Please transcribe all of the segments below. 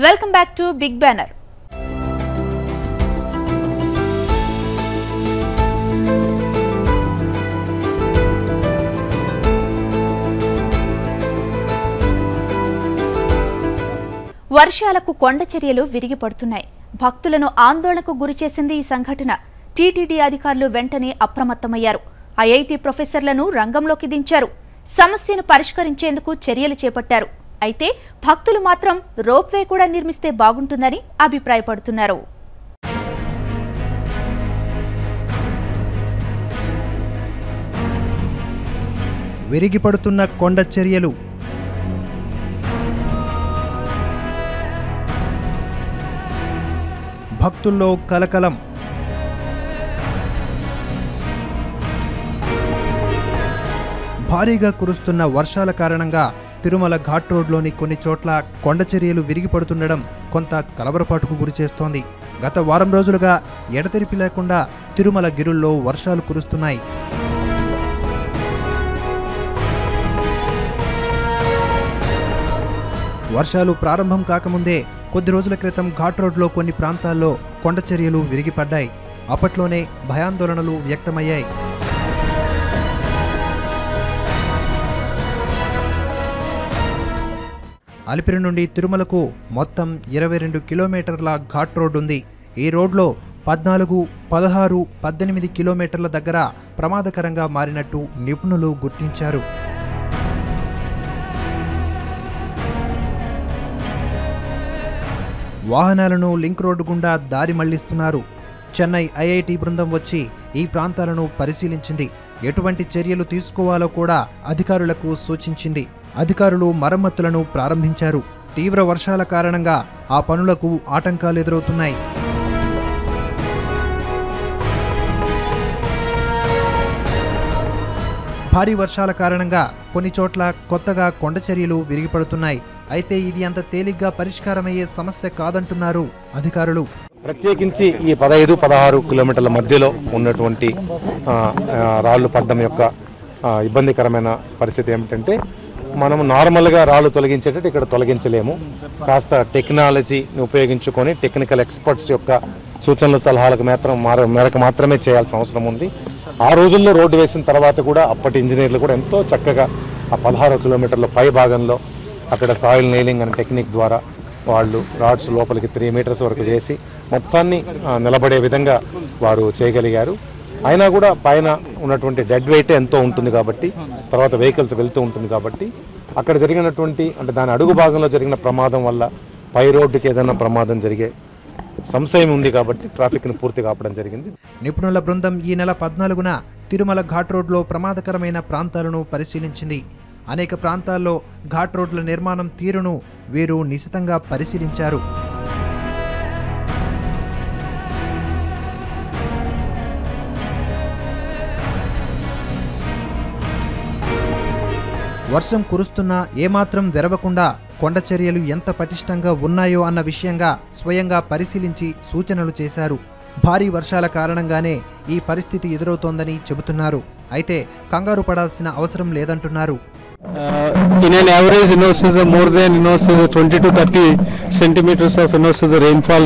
Welcome back to Big Banner. వర్షాలకు కొండ చర్యలు విరిగి పడుతున్నాయి. భక్తులను ఆందోళనకు గురిచేసింది ఈ సంఘటన. టీటీడీ అధికారులు వెంటనే అప్రమత్తమయ్యారు. ఐఐటీ ప్రొఫెసర్లను రంగంలోకి దించారు. సమస్యను పరిష్కరించేందుకు చర్యలు చేపట్టారు. అయితే భక్తులు మాత్రం రోప్వే కూడా నిర్మిస్తే బాగుంటుందని అభిప్రాయపడుతున్నారు. విరిగిపడుతున్న కొండ చర్యలు, భక్తుల్లో కలకలం. భారీగా కురుస్తున్న వర్షాల కారణంగా తిరుమల ఘాట్ రోడ్లోని కొన్ని చోట్ల కొండ చర్యలు విరిగిపడుతుండడం కొంత కలవరపాటుకు గురిచేస్తోంది. గత వారం రోజులుగా ఎడతెరిపి లేకుండా తిరుమల గిరుల్లో వర్షాలు కురుస్తున్నాయి. వర్షాలు ప్రారంభం కాకముందే కొద్ది రోజుల క్రితం ఘాట్ రోడ్లో కొన్ని ప్రాంతాల్లో కొండ చర్యలు విరిగిపడ్డాయి. అప్పట్లోనే భయాందోళనలు వ్యక్తమయ్యాయి. అలిపిరి నుండి తిరుమలకు మొత్తం 22 కిలోమీటర్ల ఘాట్ రోడ్డు ఉంది. ఈ రోడ్లో 14, 16, 18 కిలోమీటర్ల దగ్గర ప్రమాదకరంగా మారినట్టు నిపుణులు గుర్తించారు. వాహనాలను లింక్ రోడ్డు గుండా దారి మళ్లిస్తున్నారు. చెన్నై ఐఐటి బృందం వచ్చి ఈ ప్రాంతాలను పరిశీలించింది. ఎటువంటి చర్యలు తీసుకోవాలో కూడా అధికారులకు సూచించింది. అధికారులు మరమ్మతులను ప్రారంభించారు. తీవ్ర వర్షాల కారణంగా ఆ పనులకు ఆటంకాలు ఎదురవుతున్నాయి. భారీ వర్షాల కారణంగా కొన్ని చోట్ల కొత్తగా కొండ చర్యలు విరిగిపడుతున్నాయి. అయితే ఇది అంత తేలిగ్గా పరిష్కారమయ్యే సమస్య కాదంటున్నారు అధికారులు. ప్రత్యేకించి ఈ 15-16 కిలోమీటర్ల మధ్యలో ఉన్నటువంటి రాళ్లు పడ్డం యొక్క ఇబ్బందికరమైన పరిస్థితి ఏమిటంటే, మనం నార్మల్గా రాళ్ళు తొలగించేటట్టు ఇక్కడ తొలగించలేము. కాస్త టెక్నాలజీని ఉపయోగించుకొని టెక్నికల్ ఎక్స్పర్ట్స్ యొక్క సూచనలు సలహాలకు మేరకు మాత్రమే చేయాల్సిన అవసరం ఉంది. ఆ రోజుల్లో రోడ్డు వేసిన తర్వాత కూడా అప్పటి ఇంజనీర్లు కూడా ఎంతో చక్కగా ఆ 16 కిలోమీటర్ల పై భాగంలో అక్కడ సాయిల్ నెయిలింగ్ అనే టెక్నిక్ ద్వారా వాళ్ళు రాడ్స్ లోపలికి 3 మీటర్స్ వరకు వేసి మొత్తాన్ని నిలబడే విధంగా వారు చేయగలిగారు. అయినా కూడా పైన ఉన్నటువంటి డెడ్ వెయిట్ ఎంతో ఉంటుంది కాబట్టి, తర్వాత వెహికల్స్ వెళ్తూ ఉంటుంది కాబట్టి, అక్కడ జరిగినటువంటి అంటే దాని అడుగు భాగంలో జరిగిన ప్రమాదం వల్ల పై రోడ్డుకి ఏదైనా ప్రమాదం జరిగే సంశయం ఉంది కాబట్టి ట్రాఫిక్ను పూర్తిగా ఆపడం జరిగింది. నిపుణుల బృందం ఈ నెల 14న తిరుమల ఘాట్ రోడ్లో ప్రమాదకరమైన ప్రాంతాలను పరిశీలించింది. అనేక ప్రాంతాల్లో ఘాట్ రోడ్ల నిర్మాణం తీరును వీరు నిశితంగా పరిశీలించారు. వర్షం కురుస్తున్నా ఏమాత్రం వెరవకుండా కొండ చర్యలు ఎంత పటిష్టంగా ఉన్నాయో అన్న విషయంగా స్వయంగా పరిశీలించి సూచనలు చేశారు. భారీ వర్షాల కారణంగానే ఈ పరిస్థితి ఎదురవుతోందని చెబుతున్నారు. అయితే కంగారు పడాల్సిన అవసరం లేదంటున్నారు. In an average, more than 20 to 30 centimeters of rainfall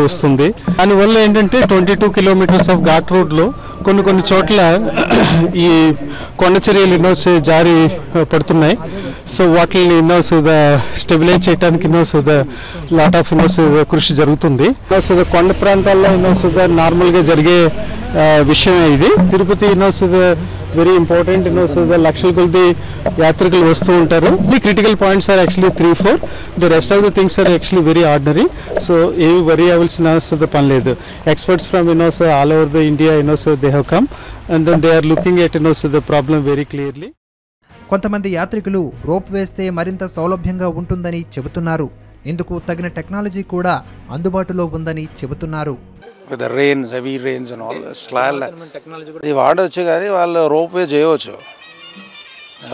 వస్తుంది. దానివల్ల ఏంటంటే 22 కిలోమీటర్స్ ఆఫ్ ఘాట్ రోడ్లో కొన్ని చోట్ల ఈ కొండ చర్యలు జారి పడుతున్నాయి. సో వాటిని స్టెబిలైజ్ చేయడానికి లాట్ ఆఫ్ కృషి జరుగుతుంది. కొండ ప్రాంతాల్లో నార్మల్గా జరిగే విషయమే ఇది. తిరుపతి వెరీ ఇంపార్టెంట్ లక్షల కొద్ది యాత్రికులు వస్తూ ఉంటారు. The critical points are actually 3-4. The rest of the things are actually very ordinary. So ఏవి వరీ అవ్వాల్సిన పని లేదు. Experts from all over the India they have come and then they are looking at the problem very clearly. కొంతమంది యాత్రికులు rope వేస్తే మరింత సౌలభ్యంగా ఉంటుందని చెబుతున్నారు. ఇందుకు తగిన టెక్నాలజీ కూడా అందుబాటులో ఉందని చెబుతున్నారు. with the rain, heavy rains and all, ఇది వాడవచ్చు కానీ వాళ్ళు రోప్ వే చేయవచ్చు.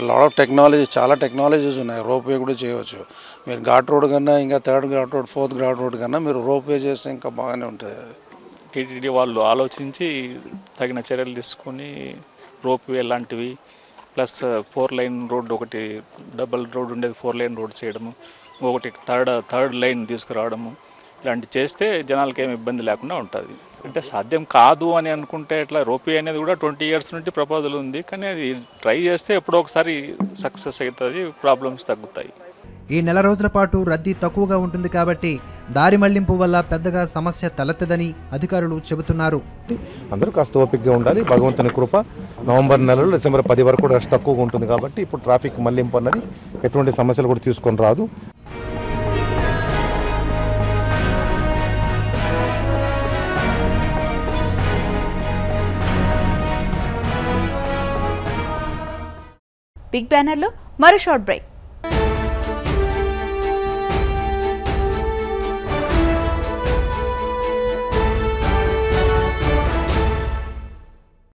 లాట్ ఆఫ్ టెక్నాలజీ, చాలా టెక్నాలజీస్ ఉన్నాయి. రోప్ వే కూడా చేయవచ్చు. మీరు ఘాట్ రోడ్ కన్నా ఇంకా 3rd ghat road 4th ghat road కన్నా మీరు రోప్ వే చేస్తే ఇంకా బాగానే ఉంటుంది. టీటీడీ వాళ్ళు ఆలోచించి తగిన చర్యలు తీసుకొని రోప్ వే లాంటివి ప్లస్ 4 లైన్ రోడ్, ఒకటి డబుల్ రోడ్ ఉండేది 4 లైన్ రోడ్ చేయడము, ఒకటి థర్డ్ లైన్ తీసుకురావడము ఇలాంటి చేస్తే జనాలకి ఏమి ఇబ్బంది లేకుండా ఉంటుంది. అంటే సాధ్యం కాదు అని అనుకుంటే ఇట్లా రోపీ అనేది కూడా 20 years నుండి ప్రపోజల్ ఉంది, కానీ అది ట్రై చేస్తే ఎప్పుడో ఒకసారి సక్సెస్ అవుతుంది, ప్రాబ్లమ్స్ తగ్గుతాయి. ఈ నెల రోజుల పాటు రద్దీ తక్కువగా ఉంటుంది కాబట్టి దారి మళ్లింపు వల్ల పెద్దగా సమస్య తలెత్తదని అధికారులు చెబుతున్నారు. అందరూ కాస్త ఓపికగా ఉండాలి. భగవంతుని కృప నవంబర్ నెలలో డిసెంబర్ 10 వరకు రష్ తక్కువగా ఉంటుంది కాబట్టి ఇప్పుడు ట్రాఫిక్ మళ్లింపు అన్నది ఎటువంటి సమస్యలు కూడా తీసుకొని రాదు. బిగ్ బ్యానర్లో మరో షార్ట్ బ్రేక్.